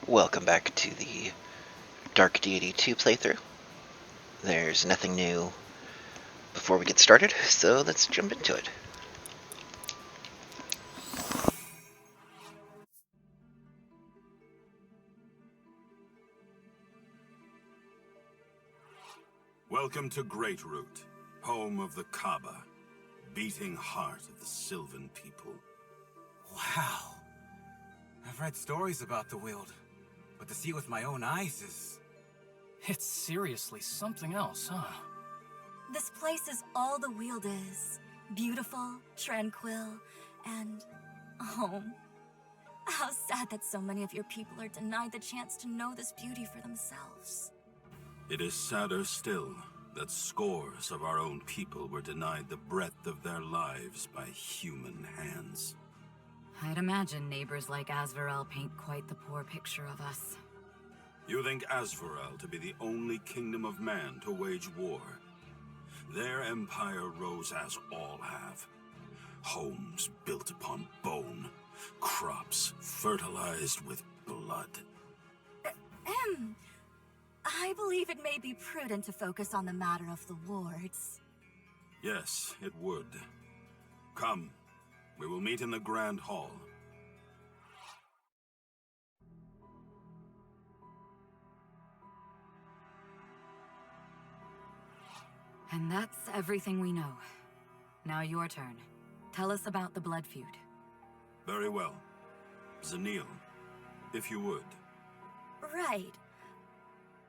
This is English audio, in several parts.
Welcome back to the Dark Deity 2 playthrough. There's nothing new before we get started, so let's jump into it. Welcome to Greatroot, home of the Kaaba, beating heart of the Sylvan people. Wow. I've read stories about the Wield, but to see it with my own eyes is... It's seriously something else, huh? This place is all the Wield is. Beautiful, tranquil, and home. How sad that so many of your people are denied the chance to know this beauty for themselves. It is sadder still that scores of our own people were denied the breadth of their lives by human hands. I'd imagine neighbors like Azvarel paint quite the poor picture of us. You think Azvarel to be the only kingdom of man to wage war? Their empire rose as all have. Homes built upon bone, crops fertilized with blood. I believe it may be prudent to focus on the matter of the wards. Yes, it would. Come, we will meet in the Grand Hall. And that's everything we know. Now your turn. Tell us about the blood feud. Very well. Zanil, if you would. Right.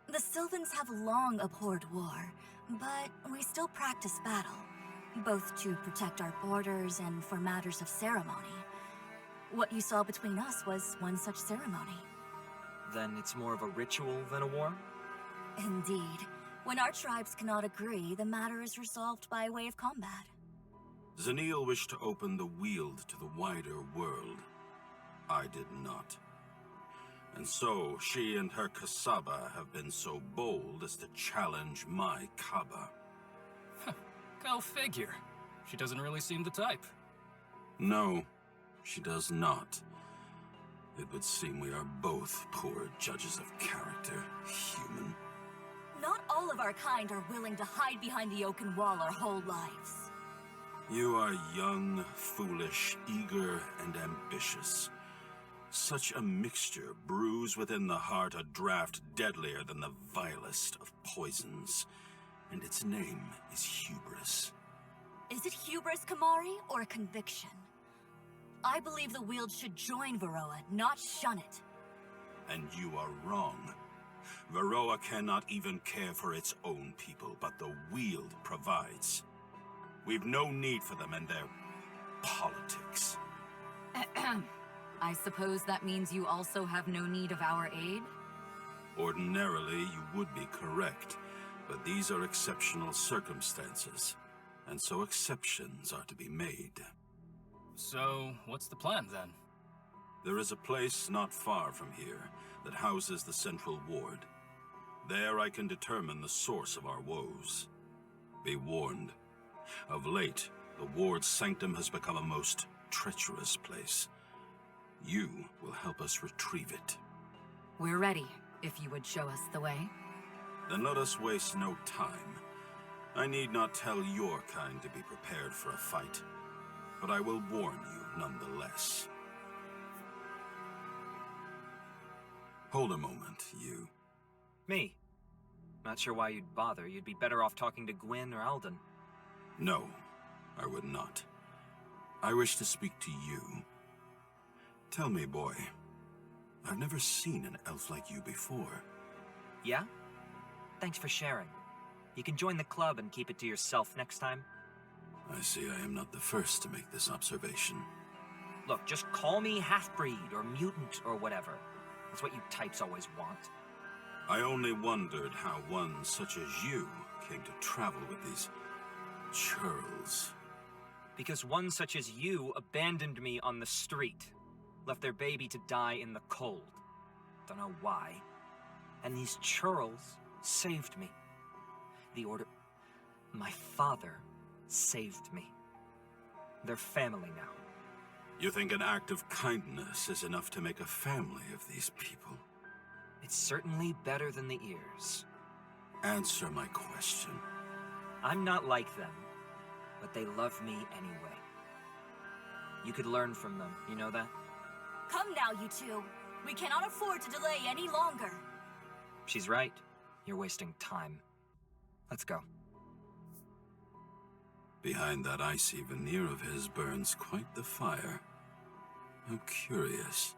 The Sylvans have long abhorred war, but we still practice battle, both to protect our borders and for matters of ceremony. What you saw between us was one such ceremony. Then it's more of a ritual than a war? Indeed. When our tribes cannot agree, the matter is resolved by way of combat. Zanil wished to open the Wield to the wider world. I did not. And so, she and her Kasaba have been so bold as to challenge my Kaaba. Go figure. She doesn't really seem the type. No, she does not. It would seem we are both poor judges of character, human. Not all of our kind are willing to hide behind the oaken wall our whole lives. You are young, foolish, eager, and ambitious. Such a mixture brews within the heart a draught deadlier than the vilest of poisons. And its name is hubris. Is it hubris, Kamari, or a conviction? I believe the Wield should join Varroa, not shun it. And you are wrong. Varroa cannot even care for its own people, but the Wield provides. We've no need for them and their politics. I suppose that means you also have no need of our aid? Ordinarily, you would be correct, but these are exceptional circumstances, and so exceptions are to be made. So, what's the plan then? There is a place not far from here that houses the Central Ward. There I can determine the source of our woes. Be warned. Of late, the Ward's sanctum has become a most treacherous place. You will help us retrieve it. We're ready, if you would show us the way. Then let us waste no time. I need not tell your kind to be prepared for a fight, but I will warn you nonetheless. Hold a moment, you. Me? Not sure why you'd bother. You'd be better off talking to Gwyn or Alden. No, I would not. I wish to speak to you. Tell me, boy. I've never seen an elf like you before. Yeah? Thanks for sharing. You can join the club and keep it to yourself next time. I see I am not the first to make this observation. Look, just call me half-breed or mutant or whatever. That's what you types always want. I only wondered how one such as you came to travel with these churls. Because one such as you abandoned me on the street. Left their baby to die in the cold. Don't know why. And these churls saved me. The order... My father saved me. They're family now. You think an act of kindness is enough to make a family of these people? It's certainly better than the ears. Answer my question. I'm not like them, but they love me anyway. You could learn from them, you know that? Come now, you two. We cannot afford to delay any longer. She's right. You're wasting time. Let's go. Behind that icy veneer of his burns quite the fire. How curious.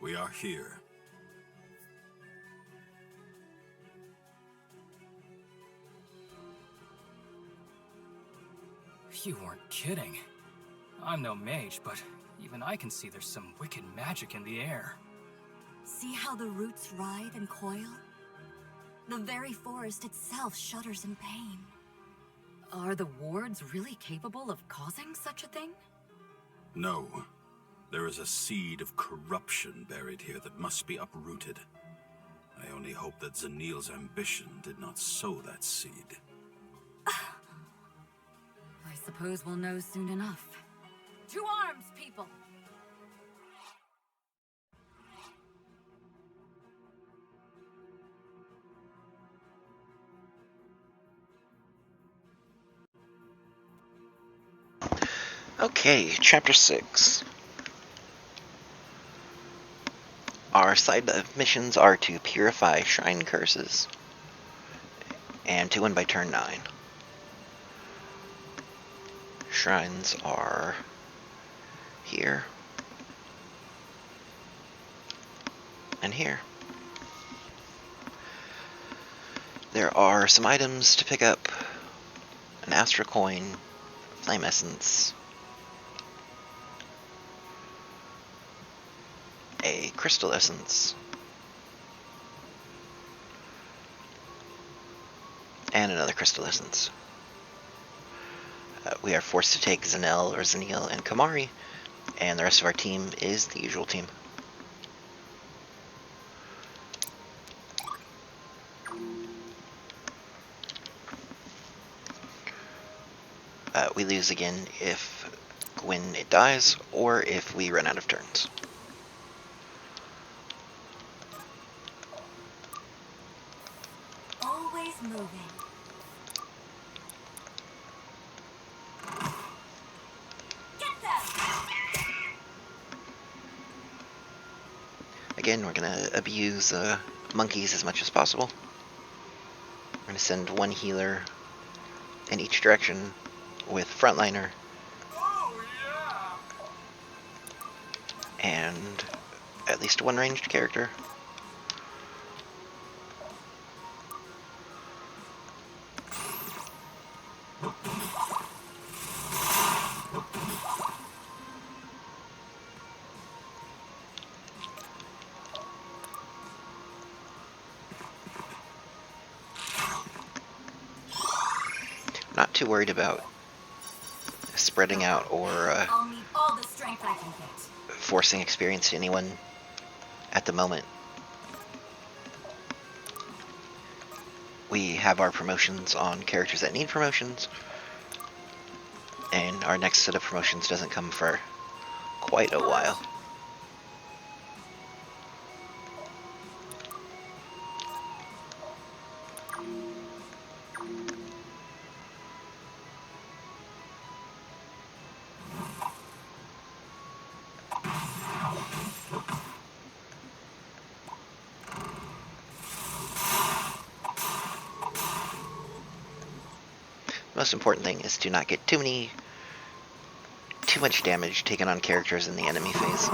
We are here. You weren't kidding. I'm no mage, but even I can see there's some wicked magic in the air. See how the roots writhe and coil? The very forest itself shudders in pain. Are the wards really capable of causing such a thing? No. There is a seed of corruption buried here that must be uprooted. I only hope that Zanil's ambition did not sow that seed. I suppose we'll know soon enough. To arms, people! Okay, Chapter 6. Our side missions are to purify shrine curses, and to win by turn 9. Shrines are here, and here. There are some items to pick up: an Astra coin, flame essence, a crystal essence, and another crystal essence. We are forced to take Zanel or Zanil and Kamari, and the rest of our team is the usual team. We lose again when it dies, or if we run out of turns. Always moving. Get them! Again, we're going to abuse monkeys as much as possible. We're going to send one healer in each direction with frontliner. And at least one ranged character. Not too worried about spreading out or I'll need all the strength I can get. forcing experience to anyone at the moment. We have our promotions on characters that need promotions, and our next set of promotions doesn't come for quite a while. The most important thing is to not get too much damage taken on characters in the enemy phase.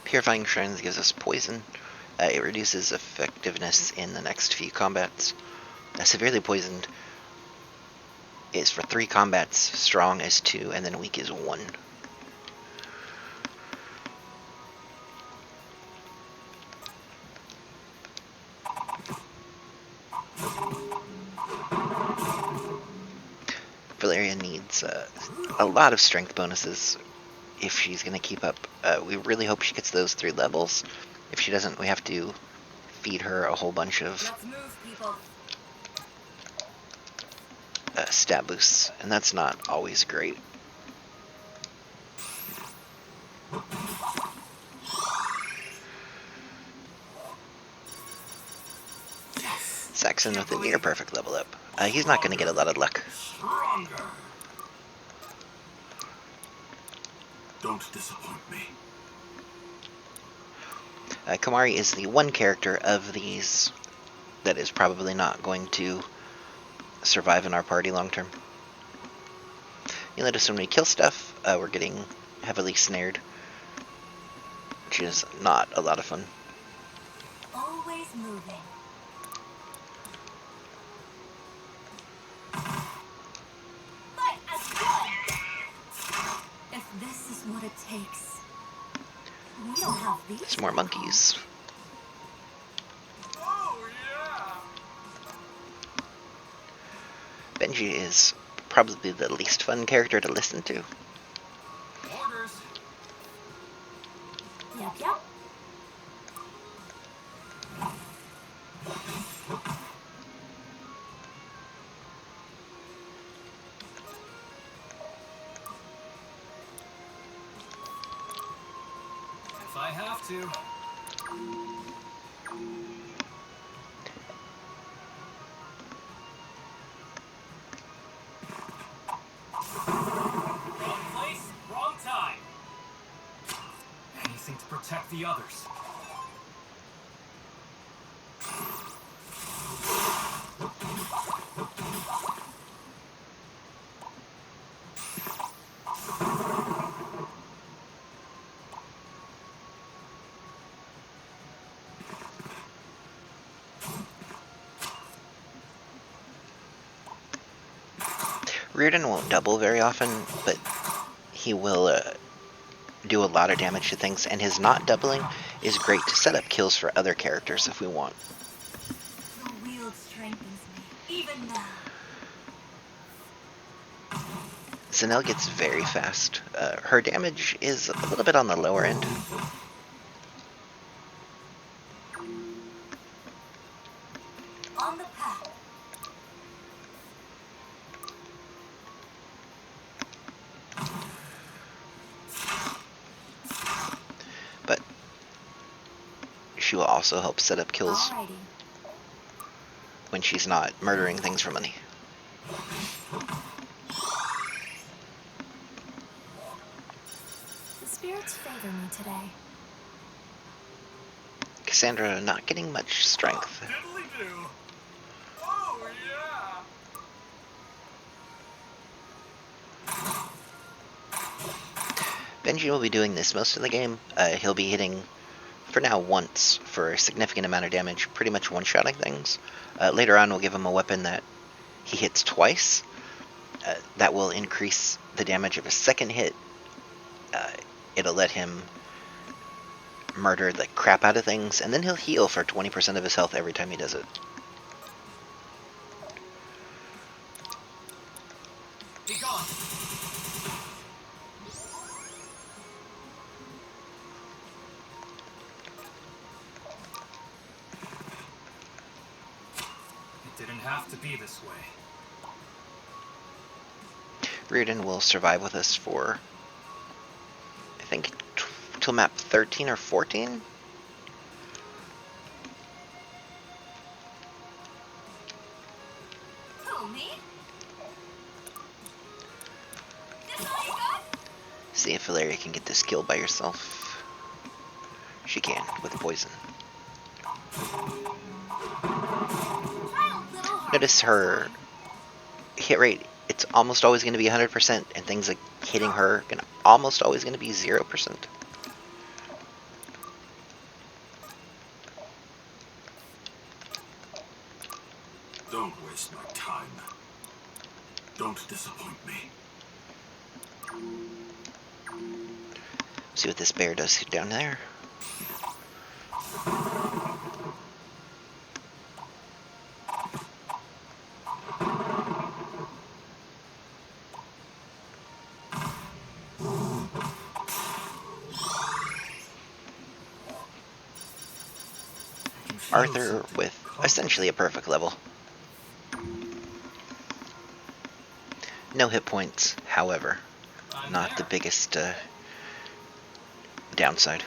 Purifying Shrines gives us poison. It reduces effectiveness in the next few combats. Severely Poisoned is for 3 combats, Strong is 2, and then Weak is 1. Valeria needs gets a lot of strength bonuses if she's going to keep up. We really hope she gets those 3 levels. If she doesn't, we have to feed her a whole bunch of Let's move, people. stat boosts, and that's not always great. Saxon with a near perfect level up. He's not going to get a lot of luck. Stronger. Don't disappoint me. Kamari is the one character of these that is probably not going to survive in our party long term. You'll notice when we kill stuff, we're getting heavily snared, which is not a lot of fun. Always moving. Fight as one! If this is what it takes, we don't have these. It's more monkeys. Oh, yeah! Benji is probably the least fun character to listen to. Orders! Yep. If I have to. Wrong place, wrong time. Anything to protect the others. Reardon won't double very often, but he will do a lot of damage to things, and his not doubling is great to set up kills for other characters if we want. The wield strengthens me, even now. Zanelle gets very fast. Her damage is a little bit on the lower end. On the path. But she will also help set up kills Alrighty. when she's not murdering things for money. The spirits favor me today. Cassandra not getting much strength. Diddly-do! Oh, yeah! Benji will be doing this most of the game. He'll be hitting, for now, once for a significant amount of damage, pretty much one-shotting things. Later on, we'll give him a weapon that he hits twice. That will increase the damage of a second hit. It'll let him murder the crap out of things, and then he'll heal for 20% of his health every time he does it. Be gone. It didn't have to be this way. Reardon will survive with us for, I think, till map 13 or 14? Who, me? This all you got? See if Valeria can get this kill by herself. She can, with poison. Try a little harder. Notice her hit rate, it's almost always going to be 100%, and things like hitting her are almost always going to be 0%. Don't waste my time. Don't disappoint me. See what this bear does down there. Arthur with essentially a perfect level. No hit points, however. Not the biggest downside.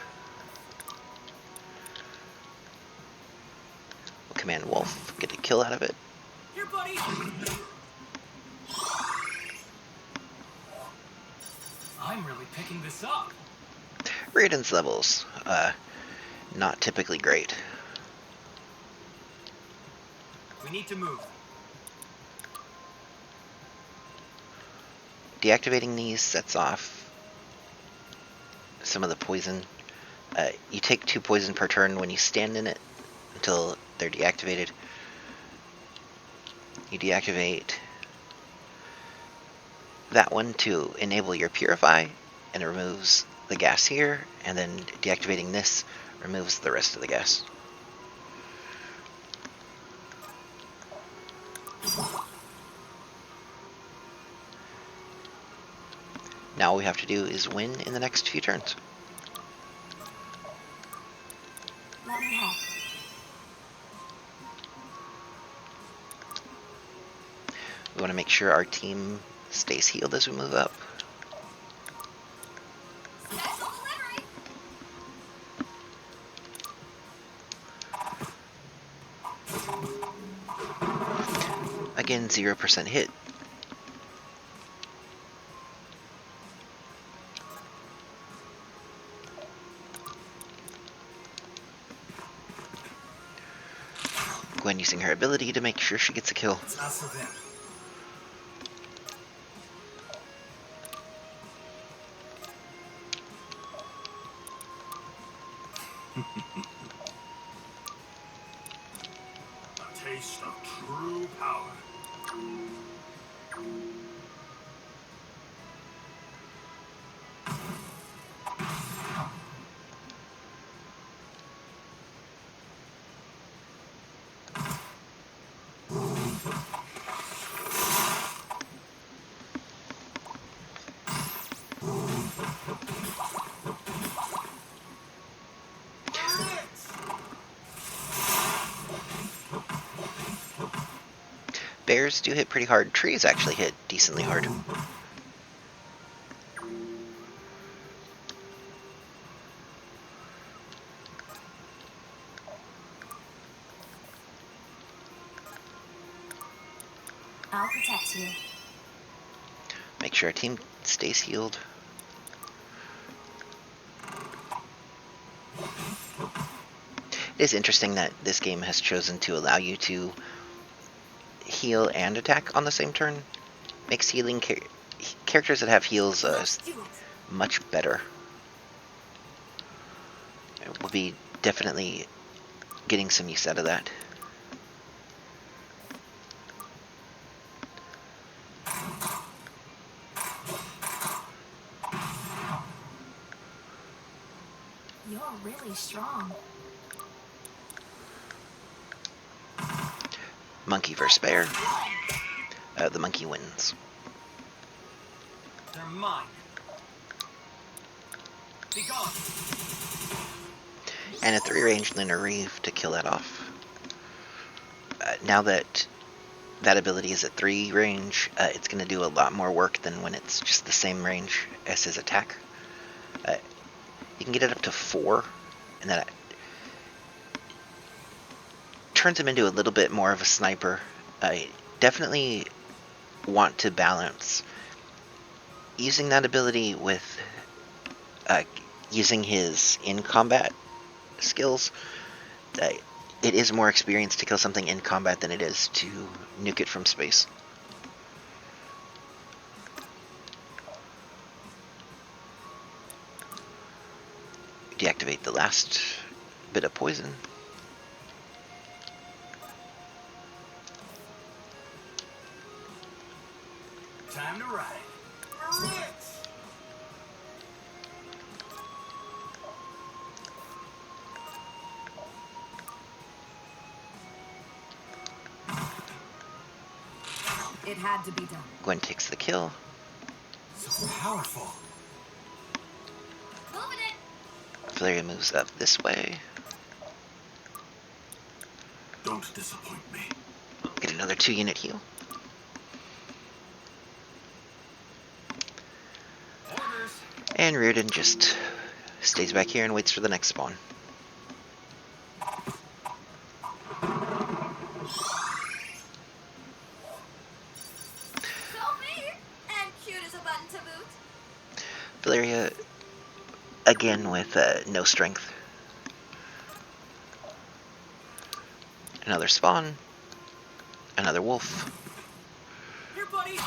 We'll command Wolf, get a kill out of it. Here, buddy! I'm really picking this up. Raiden's levels, not typically great. We need to move. Deactivating these sets off some of the poison. You take 2 poison per turn when you stand in it until they're deactivated. You deactivate that one to enable your Purify, and it removes the gas here, and then deactivating this removes the rest of the gas. Now all we have to do is win in the next few turns. Let me help. We want to make sure our team stays healed as we move up. Special delivery! Again, 0% hit. Gwen using her ability to make sure she gets a kill. It's us or them. A taste of true power. Bears do hit pretty hard. Trees actually hit decently hard. I'll protect you. Make sure our team stays healed. It is interesting that this game has chosen to allow you to heal and attack on the same turn. Makes healing characters that have heals Let's do it. much better. We'll be definitely getting some use out of that. You're really strong. Monkey versus bear. The monkey wins. They're mine. Be gone. And a 3-range Lunar Reeve to kill that off. Now that that ability is at 3 range, it's going to do a lot more work than when it's just the same range as his attack. You can get it up to 4, and that turns him into a little bit more of a sniper. Definitely want to balance using that ability with using his in-combat skills. It is more experience to kill something in combat than it is to nuke it from space. Deactivate the last bit of poison. Time to ride. It had to be done. Gwen takes the kill. So powerful. Moving it. Valeria moves up this way. Don't disappoint me. Get another 2-unit heal. Orders. And Reardon just stays back here and waits for the next spawn. So big and cute as a button to boot. Valeria, again with no strength. Another spawn. Another wolf. Here, buddy.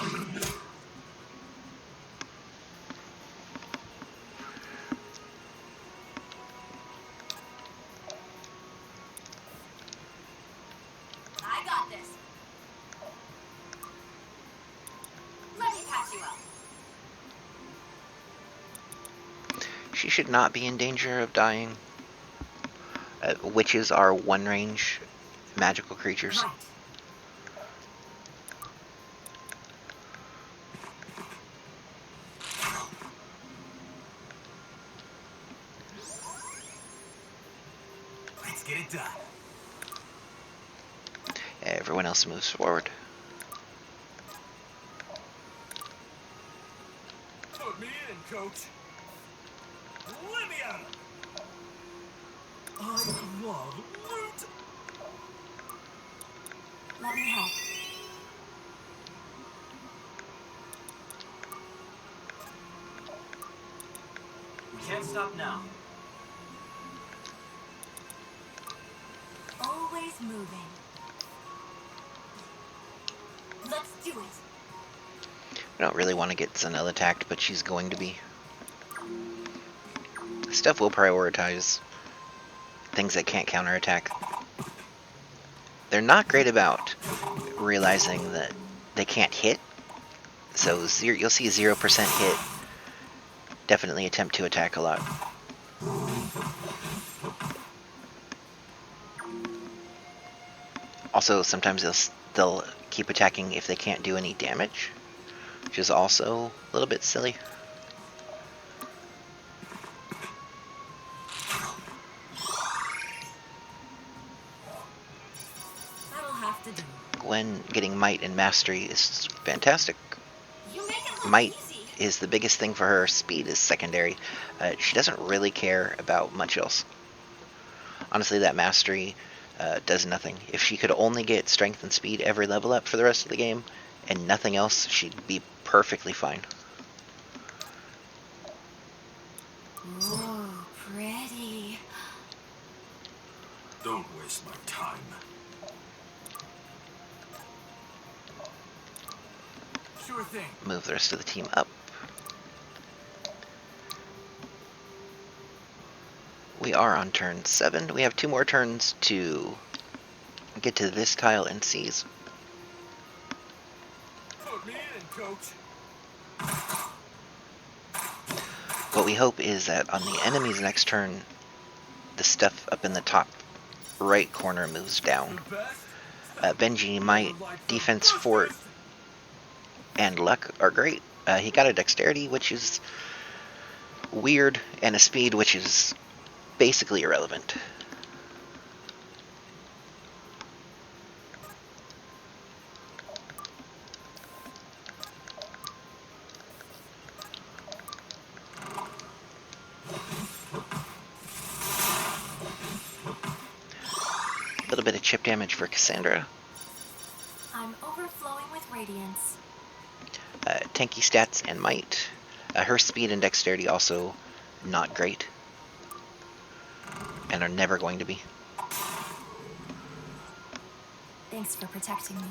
I got this. Let me patch you up. She should not be in danger of dying. Witches are one-range magical creatures. Right. Let's get it done. Everyone else moves forward. Put me in, coach. Let me at him. I love loot. Let me help. We can't stop now. Always moving. Let's do it. I don't really want to get Zanelle attacked, but she's going to be. Stuff will prioritize things that can't counterattack. They're not great about realizing that they can't hit, so you'll see 0% hit. Definitely attempt to attack a lot. Also, sometimes they'll keep attacking if they can't do any damage, which is also a little bit silly. That'll have to do. Gwen getting Might and Mastery is fantastic. You make it look Might easy. is the biggest thing for her. Speed is secondary. She doesn't really care about much else. Honestly, that Mastery does nothing. If she could only get Strength and Speed every level up for the rest of the game, and nothing else, she'd be perfectly fine. Ooh, pretty. Don't waste my time. Sure thing. Move the rest of the team up. We are on turn 7. We have 2 more turns to get to this tile and seize. Put me in, coach. What we hope is that on the enemy's next turn, the stuff up in the top right corner moves down. The best. Benji, Might, Defense, Fort, and Luck are great. He got a Dexterity, which is weird, and a Speed, which is basically irrelevant. A little bit of chip damage for Cassandra. I'm overflowing with radiance. Tanky stats and Might. Her Speed and Dexterity also not great, and are never going to be. Thanks for protecting me.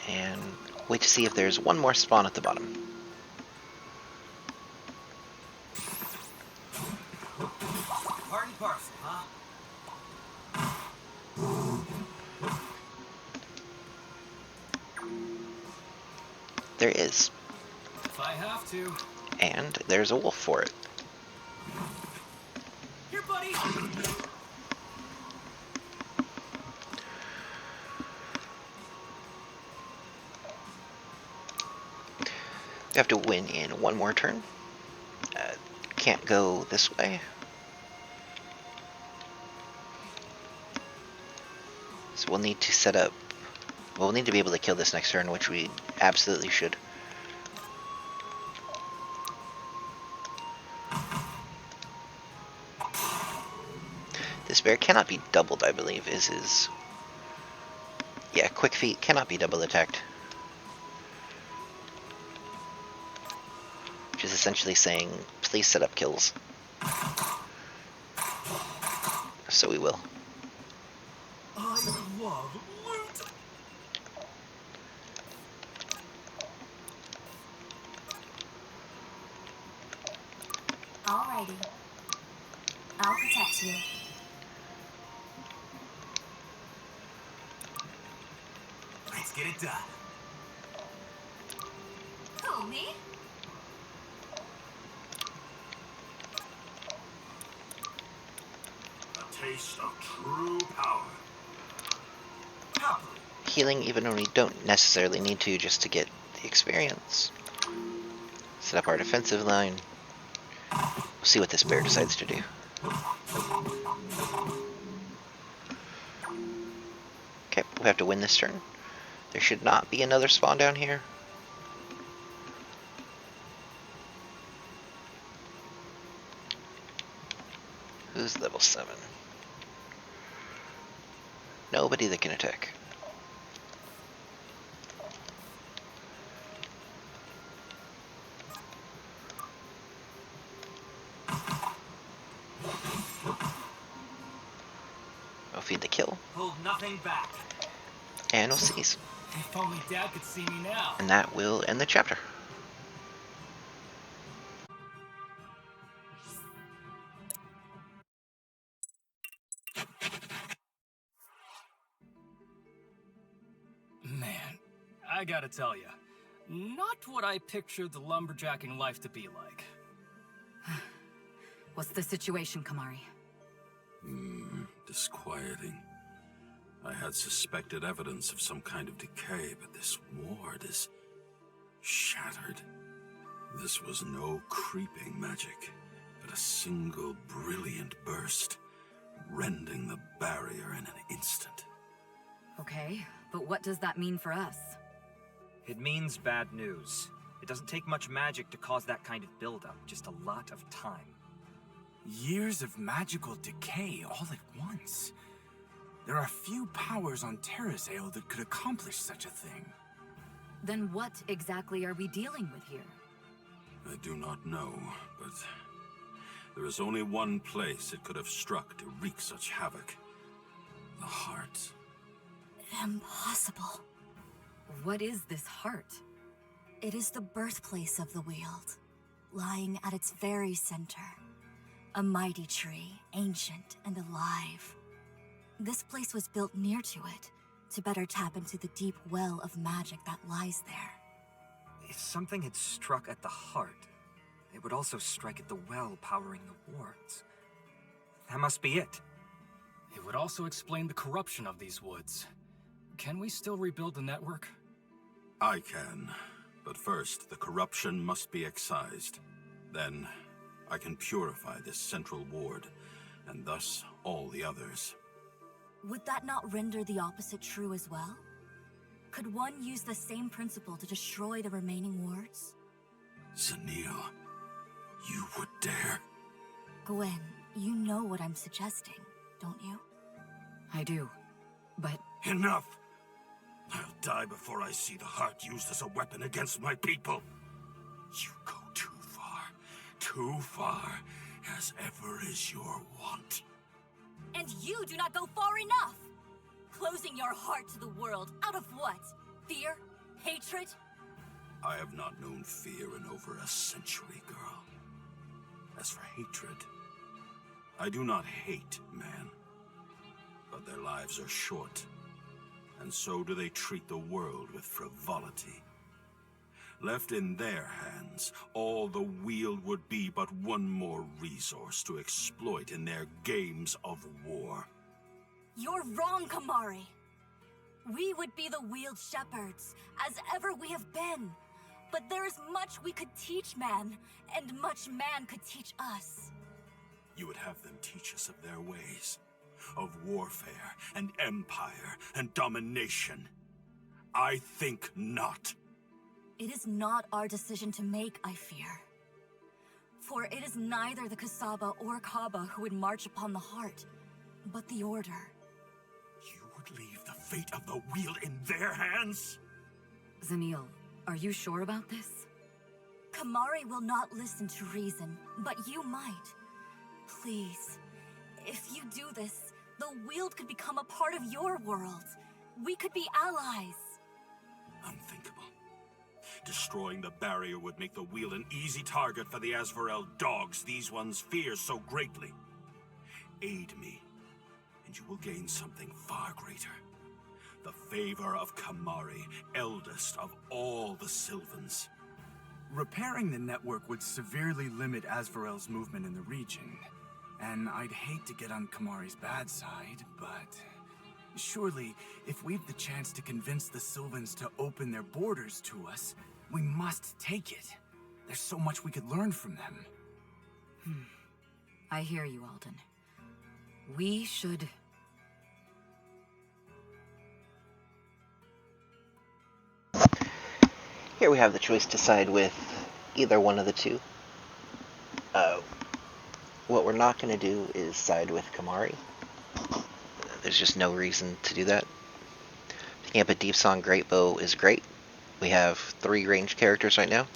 And wait to see if there's one more spawn at the bottom. Part and parcel, huh? There is. If I have to. And there's a wolf for it. Here, buddy. We have to win in one more turn. Can't go this way. we'll need to set up... We'll need to be able to kill this next turn, which we absolutely should. This bear cannot be doubled, I believe, is his... Yeah, quick feet cannot be double attacked. Which is essentially saying, please set up kills. So we will. I love loot! Alrighty. I'll protect you. Let's get it done. Who, me? A taste of true power. Healing even when we don't necessarily need to, just to get the experience. Set up our defensive line. We'll see what this bear decides to do. Okay, we have to win this turn. There should not be another spawn down here. Who's level 7? Nobody that can attack. I'll feed the kill. Hold nothing back. And we'll seize. If only Dad could see me now. And that will end the chapter. Man, I gotta tell ya, not what I pictured the lumberjacking life to be like. What's the situation, Kamari? Disquieting. I had suspected evidence of some kind of decay, but this ward is shattered. This was no creeping magic, but a single brilliant burst, rending the barrier in an instant. Okay, but what does that mean for us? It means bad news. It doesn't take much magic to cause that kind of buildup, just a lot of time. Years of magical decay all at once. There are few powers on Terrasail that could accomplish such a thing. Then what exactly are we dealing with here? I do not know, but there is only one place it could have struck to wreak such havoc. The heart. Impossible. What is this heart? It is the birthplace of the Weald, lying at its very center. A mighty tree, ancient and alive. This place was built near to it, to better tap into the deep well of magic that lies there. If something had struck at the heart, it would also strike at the well powering the wards. That must be it. It would also explain the corruption of these woods. Can we still rebuild the network? I can, but first the corruption must be excised. Then I can purify this central ward, and thus all the others. Would that not render the opposite true as well? Could one use the same principle to destroy the remaining wards? Zanil, you would dare? Gwen, you know what I'm suggesting, don't you? I do, but... Enough! I'll die before I see the heart used as a weapon against my people. You go too far, as ever is your wont. And you do not go far enough! Closing your heart to the world, out of what? Fear? Hatred? I have not known fear in over a century, girl. As for hatred, I do not hate man. But their lives are short, and so do they treat the world with frivolity. Left in their hands, all the Weald would be but one more resource to exploit in their games of war. You're wrong, Kamari. We would be the Weald shepherds, as ever we have been. But there is much we could teach man, and much man could teach us. You would have them teach us of their ways. of warfare and empire and domination? I think not. It is not our decision to make, I fear. For it is neither the Kasaba or Kaba who would march upon the heart, but the Order. You would leave the fate of the wheel in their hands? Zanil, are you sure about this? Kamari will not listen to reason, but you might. Please, if you do this, the Weald could become a part of your world. We could be allies. Unthinkable. Destroying the barrier would make the wheel an easy target for the Asvarel dogs these ones fear so greatly. Aid me, and you will gain something far greater. The favor of Kamari, eldest of all the Sylvans. Repairing the network would severely limit Asvarel's movement in the region. And I'd hate to get on Kamari's bad side, but... surely, if we've the chance to convince the Sylvans to open their borders to us, we must take it. There's so much we could learn from them. I hear you, Alden. We should... Here we have the choice to side with either one of the two. What we're not going to do is side with Kamari. There's just no reason to do that. Picking up a Deep Song Great Bow is great. We have 3 ranged characters right now.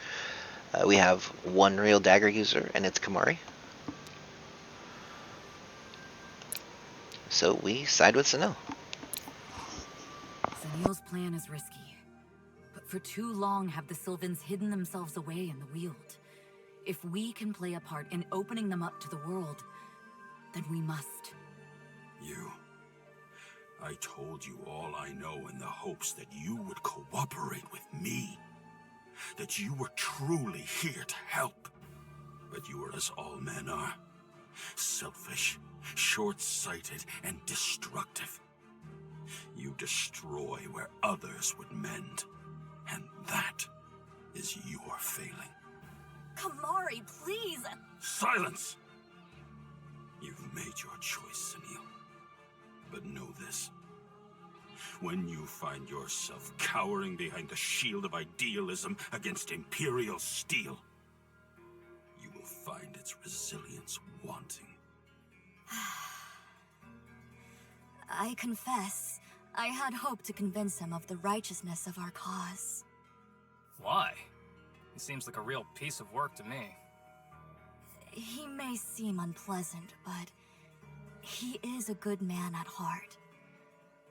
We have 1 real dagger user, and it's Kamari. So we side with Zanil. Zanil's plan is risky. But for too long have the Sylvans hidden themselves away in the Weald. If we can play a part in opening them up to the world, then we must. I told you all I know in the hopes that you would cooperate with me. That you were truly here to help. But you are as all men are. Selfish, short-sighted, and destructive. You destroy where others would mend. And that is your failing. Kamari, please! Silence! You've made your choice, Sunil. But know this. When you find yourself cowering behind the shield of idealism against Imperial steel, you will find its resilience wanting. I confess, I had hoped to convince him of the righteousness of our cause. Why? He seems like a real piece of work to me. He may seem unpleasant, but he is a good man at heart.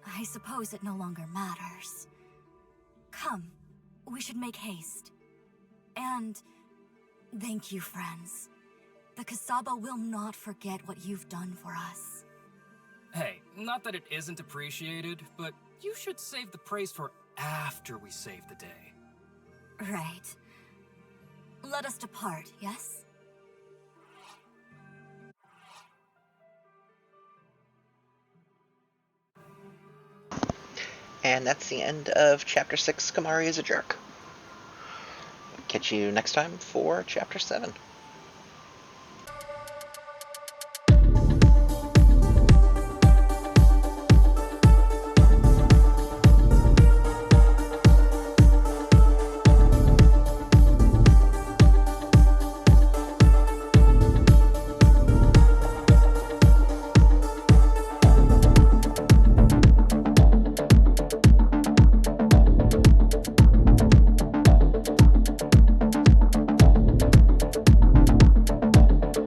I suppose it no longer matters. Come, we should make haste. And thank you, friends. The Kasaba will not forget what you've done for us. Hey, not that it isn't appreciated, but you should save the praise for after we save the day. Right. Let us depart, yes? And that's the end of Chapter 6, Kamari is a Jerk. Catch you next time for Chapter 7.